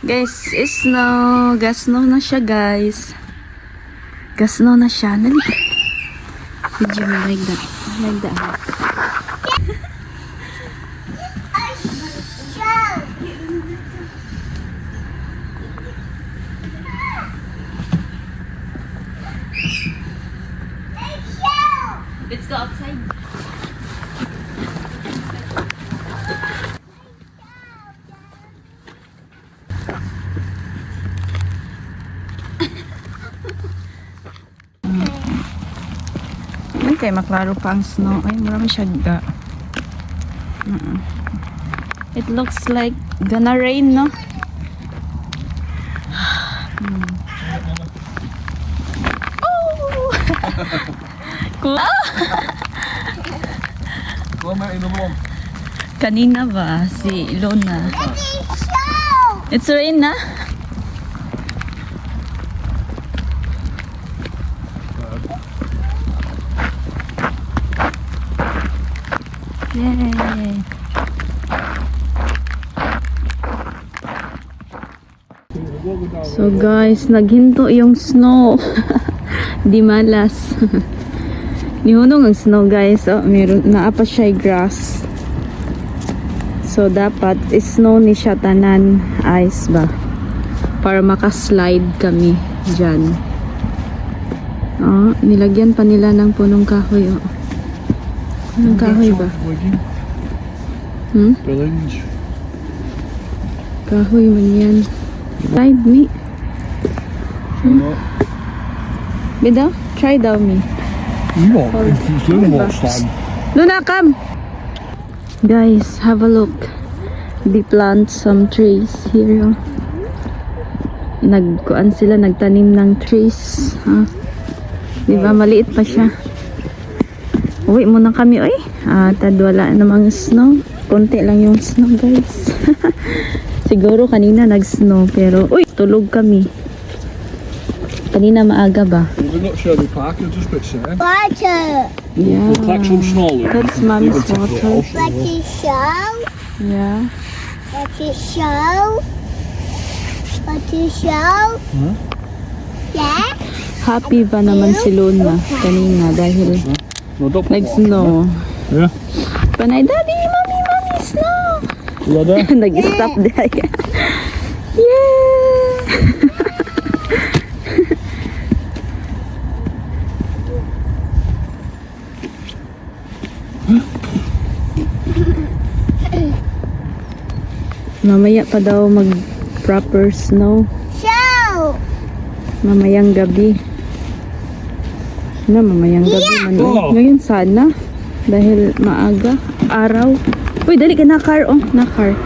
Guys, snow. Gasnow na siya, guys. Gasnow na siya. Nali. Did you like that? Like that. Let's go outside. Kay maklaro pa ang snow. Ay, marami siya ga. It looks like gonna rain, no? Oh! Cool. Kanina ba si Lona? It's rain na? Yay! So guys, naghinto yung snow. Di malas. Nihunong ang snow guys. Oh, meron naapa siya grass. So dapat snow ni siya tanan ice ba para makaslide kami diyan. Oh, nilagyan pa nila ng punong kahoy. Oh. Punong kahoy ba? Kahoy man yan. Slide me. Bidaw? Try daw me. Luna, come! Guys, have a look. They plant some trees here. Nagkuan sila, nagtanim ng trees. Diba, maliit pa siya. Uwi muna kami, oy. Tad wala namang snow. Konti lang yung snow, guys. Siguro kanina nag-snow, pero uy, tulog kami. Kanina maaga ba? Water. Yeah. We'll collect some snow. That's mommy's water. Let it show. Yeah. Let it show. Let it show. Huh? Yeah. Happy ba naman si Luna kanina dahil No, don't put nag-snow. Yeah. Panay, Daddy, Mommy, snow! Lada? Nag-stop dahil. Yeah! Mamaya pa daw mag proper snow. Show. Mamayang gabi. Mamayang gabi man. Oh. Ngayon sana. Dahil maaga. Araw. Uy, dali ka na car. Oh, na car.